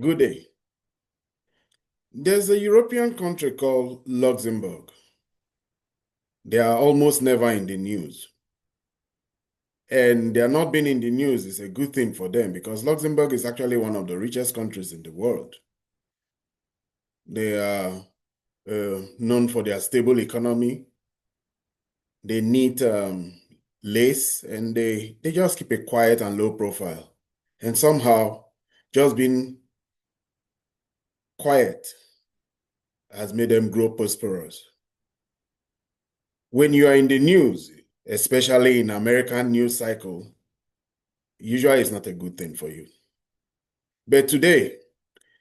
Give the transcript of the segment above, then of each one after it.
Good day. There's a European country called Luxembourg. They are almost never in the news. And they are not being in the news is a good thing for them because Luxembourg is actually one of the richest countries in the world. They are known for their stable economy. They need lace and they just keep a quiet and low profile. And somehow, just being quiet has made them grow prosperous. When you are in the news, especially in American news cycle, usually it's not a good thing for you. But today,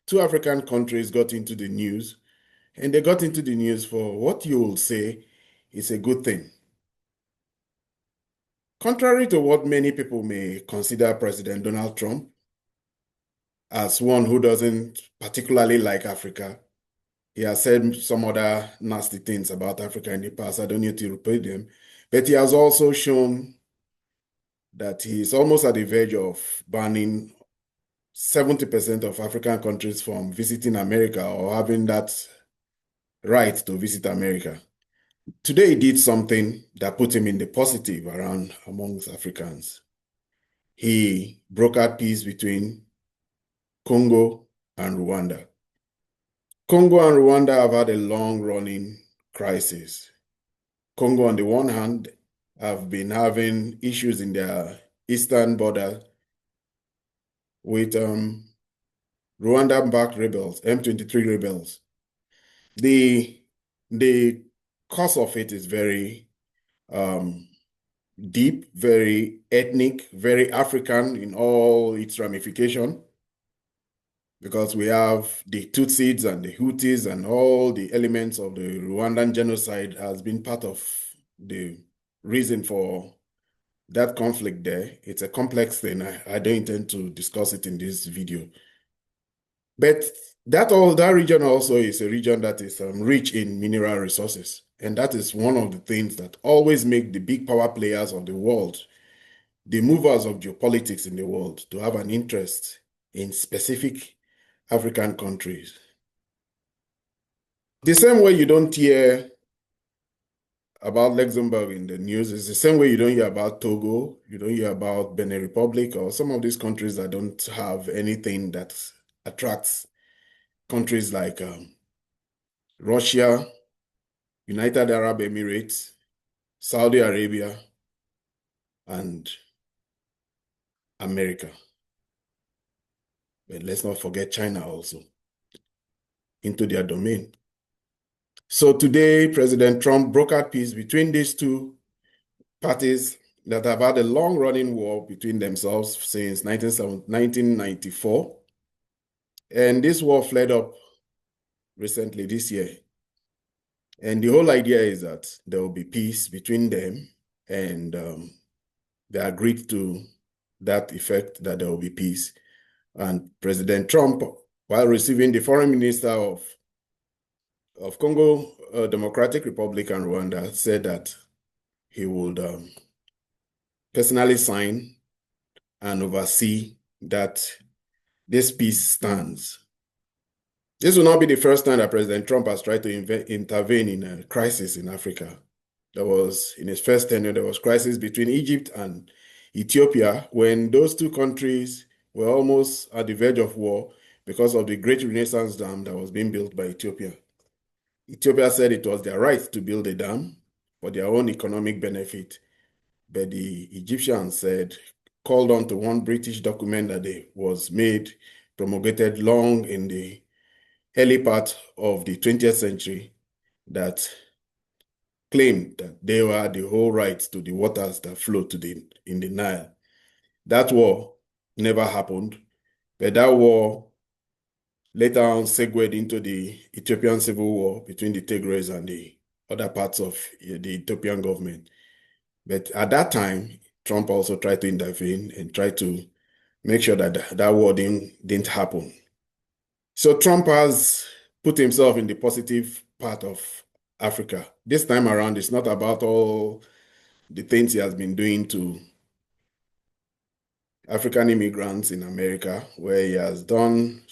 two African countries got into the news, and they got into the news for what you will say is a good thing. Contrary to what many people may consider President Donald Trump as one who doesn't particularly like Africa, he has said some other nasty things about Africa in the past. I don't need to repeat them. But he has also shown that he is almost at the verge of banning 70% of African countries from visiting America or having that right to visit America. Today, he did something that put him in the positive around amongst Africans. He brokered peace between Congo and Rwanda. Congo and Rwanda have had a long-running crisis. Congo, on the one hand, have been having issues in their eastern border with Rwandan-backed rebels, M23 rebels. The cause of it is very deep, very ethnic, very African in all its ramification, because we have the Tutsis and the Hutus and all the elements of the Rwandan genocide has been part of the reason for that conflict there. It's a complex thing. I don't intend to discuss it in this video. But that region also is a region that is rich in mineral resources. And that is one of the things that always make the big power players of the world, the movers of geopolitics in the world, to have an interest in specific African countries. The same way you don't hear about Luxembourg in the news is the same way you don't hear about Togo, you don't hear about Benin Republic, or some of these countries that don't have anything that attracts countries like Russia, United Arab Emirates, Saudi Arabia, and America. But let's not forget China also into their domain. So today, President Trump brokered peace between these two parties that have had a long-running war between themselves since 1994. And this war flared up recently this year. And the whole idea is that there will be peace between them, and they agreed to that effect, that there will be peace. And President Trump, while receiving the foreign minister of Congo Democratic Republic and Rwanda, said that he would personally sign and oversee that this peace stands. This will not be the first time that President Trump has tried to intervene in a crisis in Africa. There was, in his first tenure, there was crisis between Egypt and Ethiopia when those two countries were almost at the verge of war because of the Great Renaissance Dam that was being built by Ethiopia. Ethiopia said it was their right to build a dam for their own economic benefit, but the Egyptians said, called on to one British document that was made, promulgated long in the early part of the 20th century, that claimed that they had the whole right to the waters that flow in the Nile. That war never happened, but that war later on segued into the Ethiopian civil war between the Tigrays and the other parts of the Ethiopian government. But at that time, Trump also tried to intervene and tried to make sure that that war didn't happen. So Trump has put himself in the positive part of Africa. This time around, it's not about all the things he has been doing to African immigrants in America, where he has done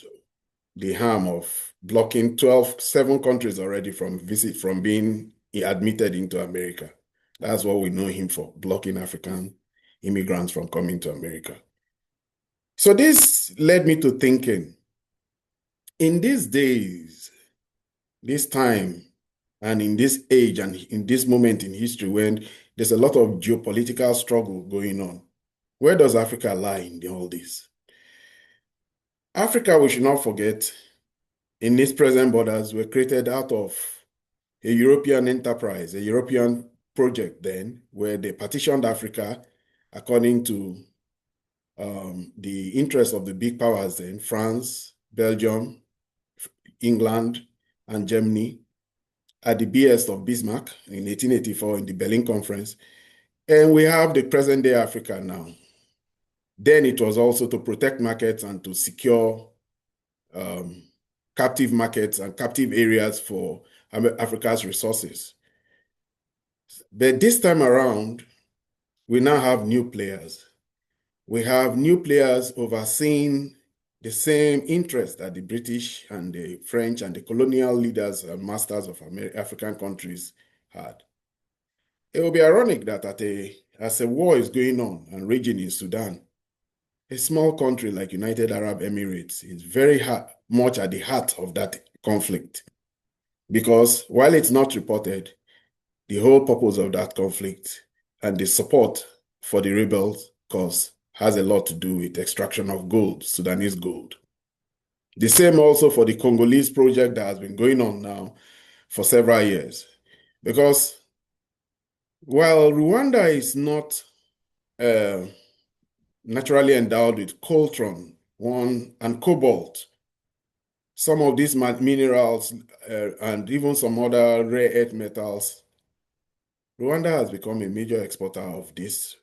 the harm of blocking 7 countries already from being admitted into America. That's what we know him for, blocking African immigrants from coming to America. So this led me to thinking, in these days, this time, and in this age and in this moment in history when there's a lot of geopolitical struggle going on, where does Africa lie in all this? Africa, we should not forget, in its present borders, were created out of a European enterprise, a European project then, where they partitioned Africa according to the interests of the big powers then, France, Belgium, England, and Germany, at the behest of Bismarck in 1884 in the Berlin Conference. And we have the present day Africa now. Then it was also to protect markets and to secure captive markets and captive areas for Africa's resources. But this time around, we now have new players. We have new players overseeing the same interests that the British and the French and the colonial leaders and masters of African countries had. It will be ironic that as a war is going on and raging in Sudan, a small country like United Arab Emirates is very much at the heart of that conflict. Because while it's not reported, the whole purpose of that conflict and the support for the rebels cause has a lot to do with extraction of gold, Sudanese gold. The same also for the Congolese project that has been going on now for several years. Because while Rwanda is not naturally endowed with coltron, and cobalt, some of these minerals and even some other rare earth metals, Rwanda has become a major exporter of this.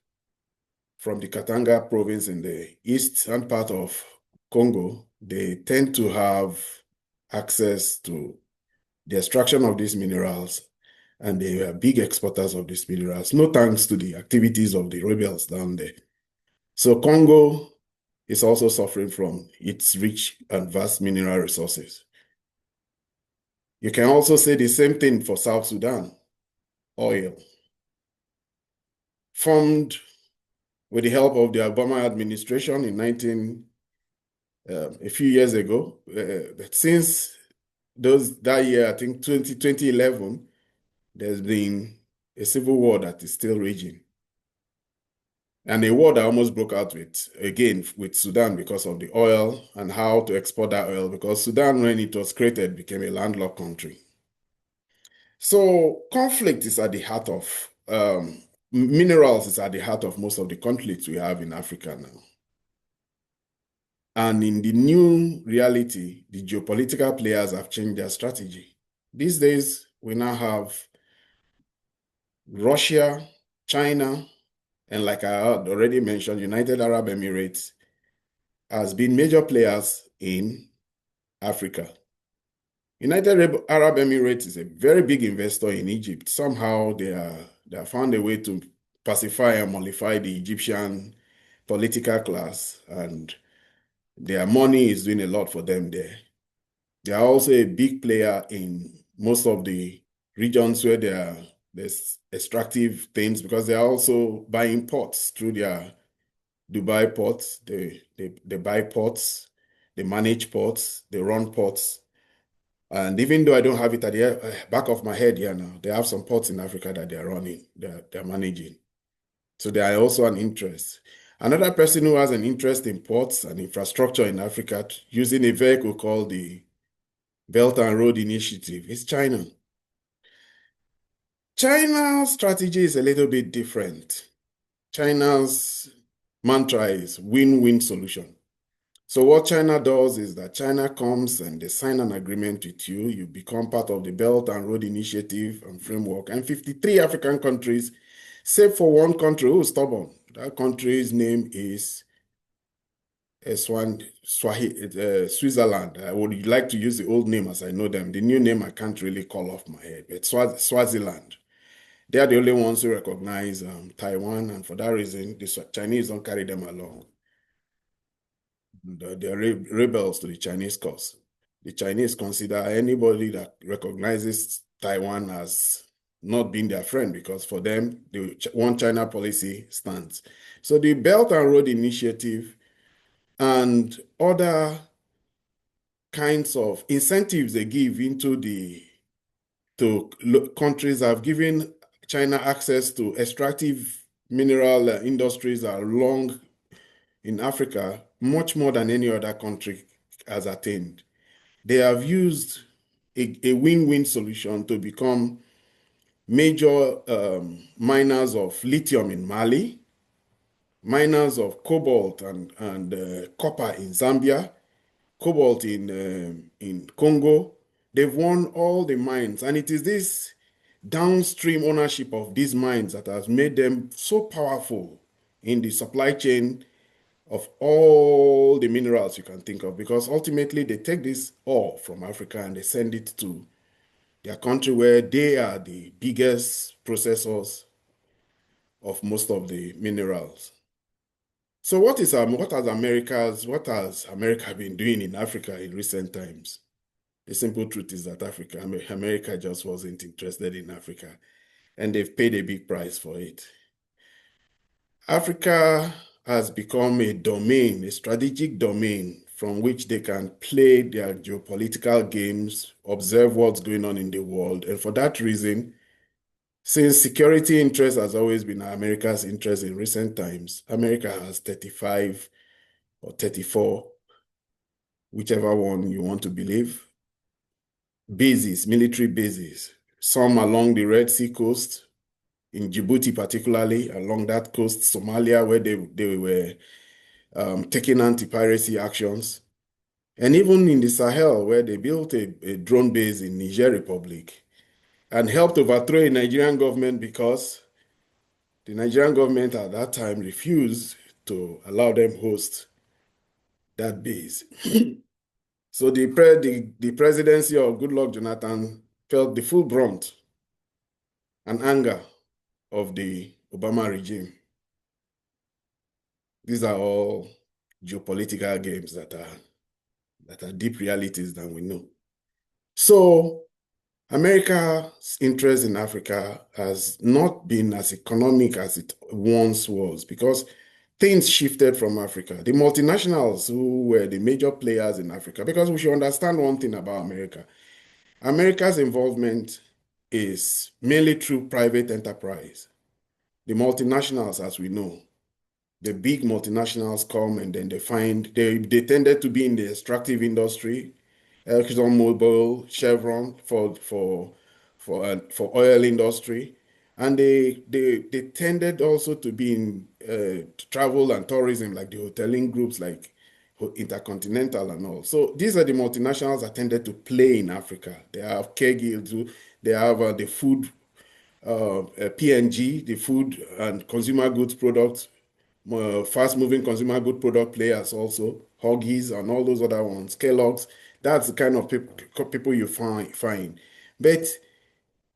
From the Katanga province in the eastern part of Congo, they tend to have access to the extraction of these minerals, and they are big exporters of these minerals, no thanks to the activities of the rebels down there. So Congo is also suffering from its rich and vast mineral resources. You can also say the same thing for South Sudan, oil. Formed with the help of the Obama administration in a few years ago. But since that year, I think 2011, there's been a civil war that is still raging. And a war that almost broke out with Sudan because of the oil and how to export that oil, because Sudan, when it was created, became a landlocked country. So conflict is at the heart of, minerals is at the heart of most of the conflicts we have in Africa now. And in the new reality, the geopolitical players have changed their strategy. These days, we now have Russia, China, and like I had already mentioned, United Arab Emirates has been major players in Africa. United Arab Emirates is a very big investor in Egypt. Somehow they have found a way to pacify and mollify the Egyptian political class, and their money is doing a lot for them there. They are also a big player in most of the regions where there's extractive things, because they are also buying ports through their Dubai ports. They buy ports, they manage ports, they run ports. And even though I don't have it at the back of my head here now, they have some ports in Africa that they are running, they're managing. So they are also an interest. Another person who has an interest in ports and infrastructure in Africa using a vehicle called the Belt and Road Initiative is China. China's strategy is a little bit different. China's mantra is win-win solution. So what China does is that China comes and they sign an agreement with you. You become part of the Belt and Road Initiative and framework. And 53 African countries, save for one country who's stubborn. That country's name is Switzerland. I would like to use the old name as I know them. The new name I can't really call off my head, but Swaziland. They are the only ones who recognize Taiwan, and for that reason, the Chinese don't carry them along. They're rebels to the Chinese cause. the Chinese consider anybody that recognizes Taiwan as not being their friend, because for them, the one China policy stands. So the Belt and Road Initiative and other kinds of incentives they give to countries have given China access to extractive mineral industries that are long in Africa, much more than any other country has attained. They have used a win-win solution to become major miners of lithium in Mali, miners of cobalt and copper in Zambia, cobalt in Congo. They've won all the mines, and it is this downstream ownership of these mines that has made them so powerful in the supply chain of all the minerals you can think of, because ultimately they take this ore from Africa and they send it to their country where they are the biggest processors of most of the minerals. So what has America been doing in Africa in recent times? The simple truth is that America just wasn't interested in Africa, and they've paid a big price for it. Africa has become a domain, a strategic domain from which they can play their geopolitical games, observe what's going on in the world. And for that reason, since security interest has always been America's interest in recent times, America has 35 or 34, whichever one you want to believe, bases, military bases, some along the Red Sea coast, in Djibouti particularly, along that coast, Somalia, where they were taking anti-piracy actions, and even in the Sahel, where they built a drone base in Niger Republic and helped overthrow a Nigerian government because the Nigerian government at that time refused to allow them host that base. So the presidency of Goodluck Jonathan felt the full brunt and anger of the Obama regime. These are all geopolitical games that are deep realities that we know. So America's interest in Africa has not been as economic as it once was, because things shifted from Africa. The multinationals who were the major players in Africa, because we should understand one thing about America. America's involvement is mainly through private enterprise. The multinationals, as we know, the big multinationals come and then they tended to be in the extractive industry, ExxonMobil, Chevron for oil industry, and they tended also to be in travel and tourism, like the hoteling groups like Intercontinental and all. So these are the multinationals that tended to play in Africa. They have Cargill, they have the food, P&G, the food and consumer goods products, fast-moving consumer good product players also, Huggies and all those other ones, Kellogg's. That's the kind of people you find. But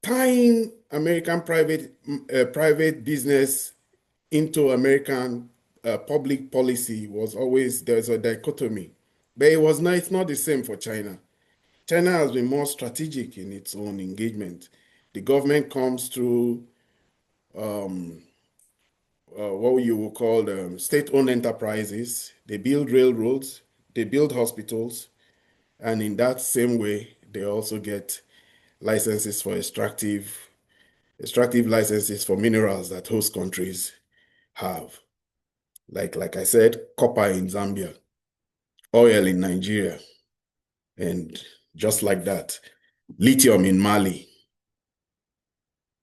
tying American private business into American public policy was always, there's a dichotomy. But it's not the same for China. China has been more strategic in its own engagement. The government comes through what you will call state-owned enterprises. They build railroads, they build hospitals, and in that same way, they also get licenses for extractive licenses for minerals that host countries have. Like I said, copper in Zambia, oil in Nigeria, and just like that, lithium in Mali.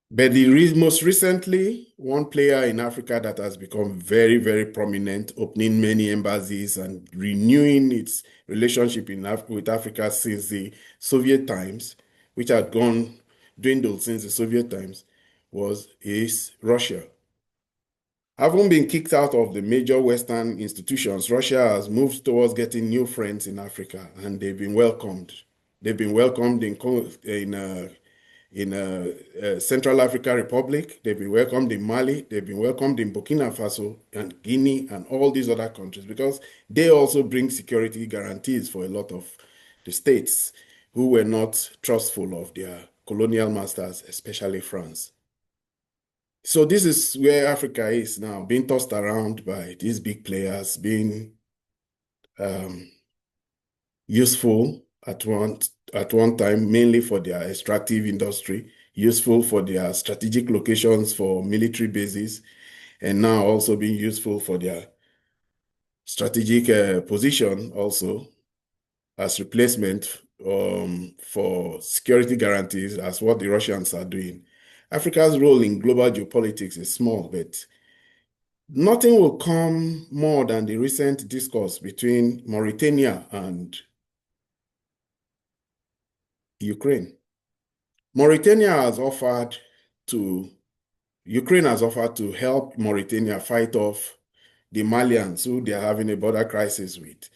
But most recently, one player in Africa that has become very, very prominent, opening many embassies and renewing its relationship with Africa since the Soviet times, which had dwindled since the Soviet times, is Russia. Having been kicked out of the major Western institutions, Russia has moved towards getting new friends in Africa, and they've been welcomed. They've been welcomed in Central African Republic. They've been welcomed in Mali. They've been welcomed in Burkina Faso and Guinea and all these other countries, because they also bring security guarantees for a lot of the states who were not trustful of their colonial masters, especially France. So this is where Africa is now, being tossed around by these big players, being um, useful at one time, mainly for their extractive industry, useful for their strategic locations for military bases, and now also being useful for their strategic position also as replacement for security guarantees, as what the Russians are doing. Africa's role in global geopolitics is small, but nothing will come more than the recent discourse between Mauritania and Ukraine. Mauritania has offered to, Ukraine has offered to help Mauritania fight off the Malians, who they are having a border crisis with,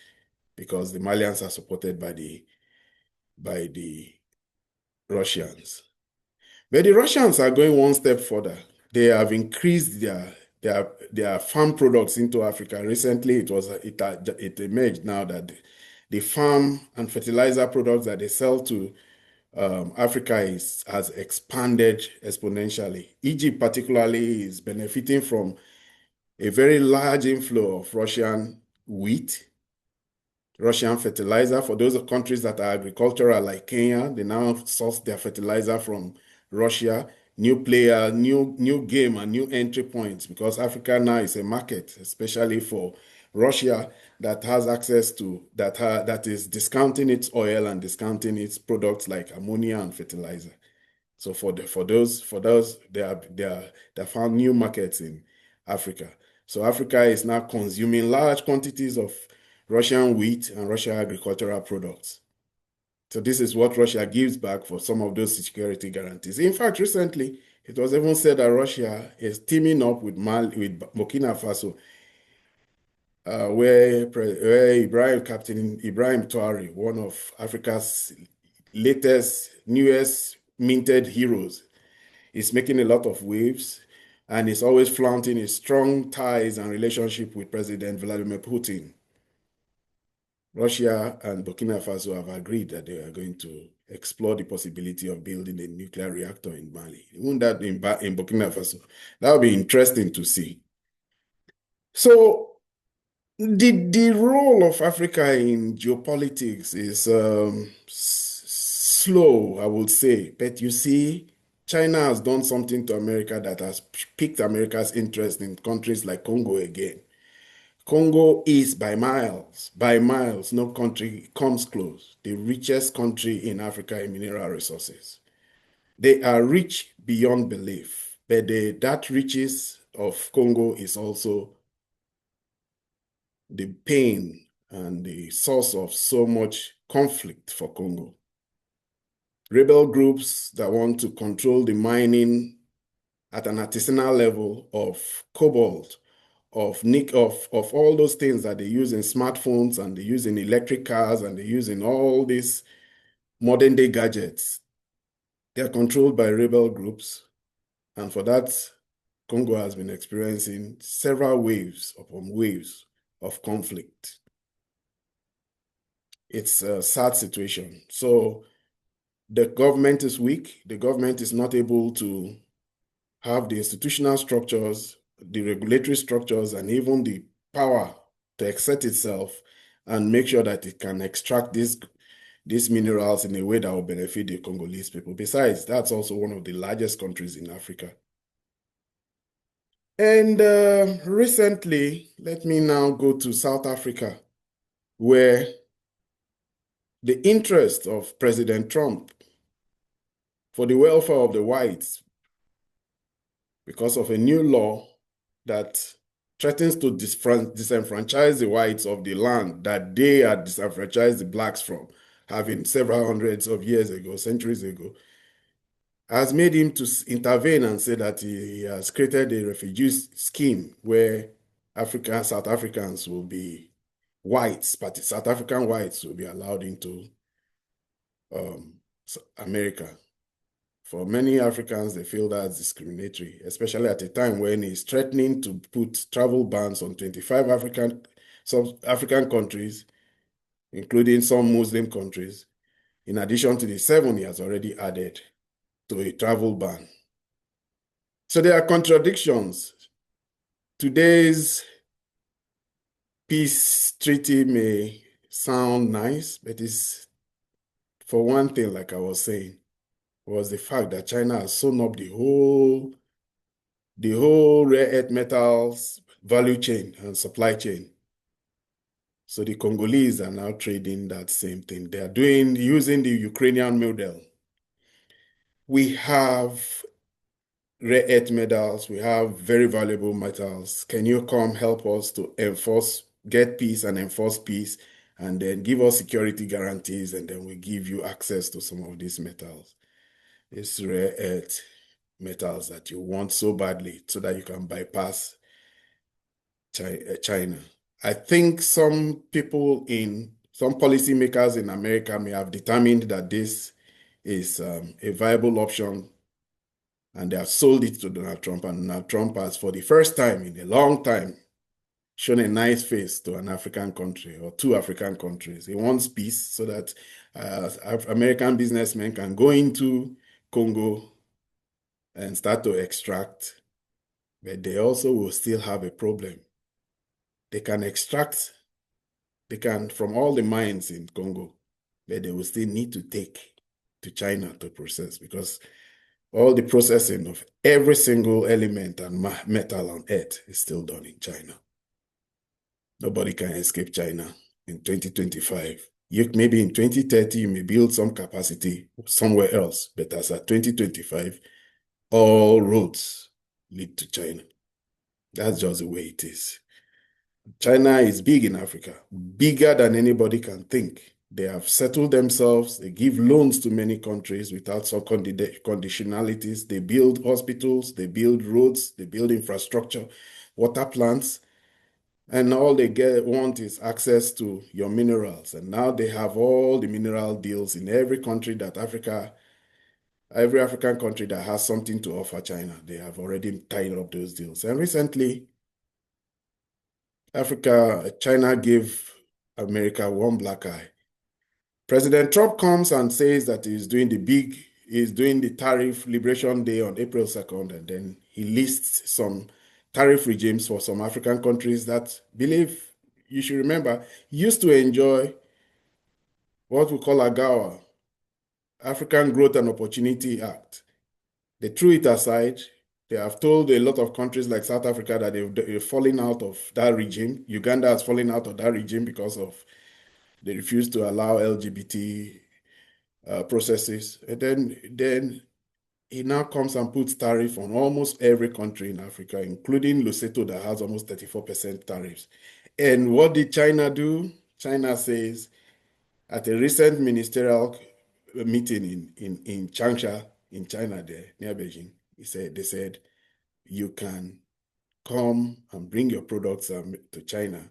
because the Malians are supported by the Russians. But the Russians are going one step further. They have increased their farm products into Africa. Recently, it emerged now that the farm and fertilizer products that they sell to Africa has expanded exponentially. Egypt particularly is benefiting from a very large inflow of Russian wheat, Russian fertilizer. For those countries that are agricultural like Kenya, they now source their fertilizer from Russia. New player, new game, and new entry points, because Africa now is a market, especially for Russia, that has access to that is discounting its oil and discounting its products like ammonia and fertilizer. So for those they found new markets in Africa. So Africa is now consuming large quantities of Russian wheat and Russian agricultural products. So this is what Russia gives back for some of those security guarantees. In fact, recently, it was even said that Russia is teaming up with Burkina Faso, where Captain Ibrahim Traoré, one of Africa's newest minted heroes, is making a lot of waves and is always flaunting his strong ties and relationship with President Vladimir Putin. Russia and Burkina Faso have agreed that they are going to explore the possibility of building a nuclear reactor in Mali. Wouldn't that in Burkina Faso? That would be interesting to see. So the role of Africa in geopolitics is slow, I would say. But you see, China has done something to America that has piqued America's interest in countries like Congo again. Congo is by miles, no country comes close, the richest country in Africa in mineral resources. They are rich beyond belief, but that riches of Congo is also the pain and the source of so much conflict for Congo. Rebel groups that want to control the mining at an artisanal level of cobalt, of all those things that they use in smartphones and they use in electric cars and they use in all these modern day gadgets. They are controlled by rebel groups. And for that, Congo has been experiencing several waves upon waves of conflict. It's a sad situation. So the government is weak. The government is not able to have the institutional structures, the regulatory structures, and even the power to exert itself and make sure that it can extract these minerals in a way that will benefit the Congolese people. Besides, that's also one of the largest countries in Africa. And recently, let me now go to South Africa, where the interest of President Trump for the welfare of the whites, because of a new law that threatens to disenfranchise the whites of the land that they had disenfranchised the blacks from, having several hundreds of years ago, centuries ago, has made him to intervene and say that he has created a refugee scheme where South Africans will be whites, but South African whites will be allowed into America. For many Africans, they feel that's discriminatory, especially at a time when he's threatening to put travel bans on 25 African countries, including some Muslim countries, in addition to the 7 he has already added to a travel ban. So there are contradictions. Today's peace treaty may sound nice, but it's, for one thing, like I was saying, was the fact that China has sewn up the whole rare earth metals value chain and supply chain. So the Congolese are now trading that same thing. They are using the Ukrainian model. We have rare earth metals, we have very valuable metals. Can you come help us to get peace and enforce peace, and then give us security guarantees, and then we give you access to some of these metals. It's rare earth metals that you want so badly so that you can bypass China. I think some policymakers in America may have determined that this is a viable option, and they have sold it to Donald Trump. And Donald Trump has, for the first time in a long time, shown a nice face to an African country or two African countries. He wants peace so that American businessmen can go into Congo and start to extract, but they also will still have a problem. They can extract, from all the mines in Congo, but they will still need to take to China to process, because all the processing of every single element and metal on earth is still done in China. Nobody can escape China in 2025. Maybe in 2030, you may build some capacity somewhere else, but as at 2025, all roads lead to China. That's just the way it is. China is big in Africa, bigger than anybody can think. They have settled themselves. They give loans to many countries without some conditionalities. They build hospitals, they build roads, they build infrastructure, water plants, and all they want is access to your minerals. And now they have all the mineral deals in every country that every African country that has something to offer China. They have already tied up those deals. And recently, China gave America one black eye. President Trump comes and says that he's doing the tariff liberation day on April 2nd, and then he lists some tariff regimes for some African countries that you should remember, used to enjoy what we call AGAWA, African Growth and Opportunity Act. They threw it aside. They have told a lot of countries like South Africa that they've fallen out of that regime. Uganda has fallen out of that regime because they refuse to allow LGBT processes. And then he now comes and puts tariff on almost every country in Africa, including Lesotho that has almost 34% tariffs. And what did China do? China says at a recent ministerial meeting in Changsha in China there, near Beijing, they said, you can come and bring your products to China,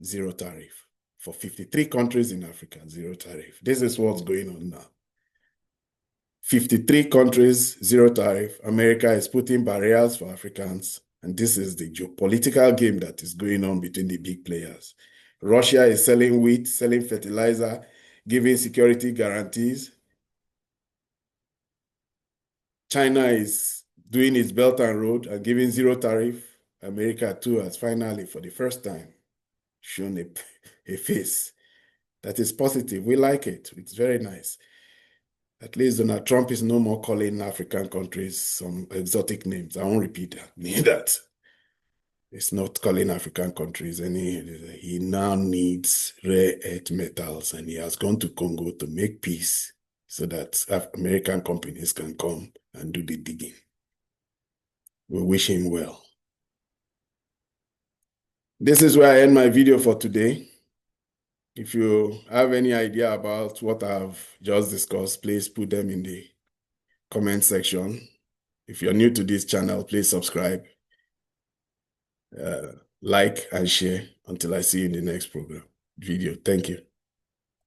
zero tariff. For 53 countries in Africa, zero tariff. This is what's going on now. 53 countries, zero tariff. America is putting barriers for Africans. And this is the geopolitical game that is going on between the big players. Russia is selling wheat, selling fertilizer, giving security guarantees. China is doing its Belt and Road and giving zero tariff. America too has finally, for the first time, shown a face that is positive. We like it. It's very nice. At least Donald Trump is no more calling African countries some exotic names. I won't repeat that. It's not calling African countries any. He now needs rare earth metals, and he has gone to Congo to make peace so that American companies can come and do the digging. We wish him well. This is where I end my video for today. If you have any idea about what I've just discussed, please put them in the comment section. If you're new to this channel, please subscribe, like, and share until I see you in the next video. Thank you.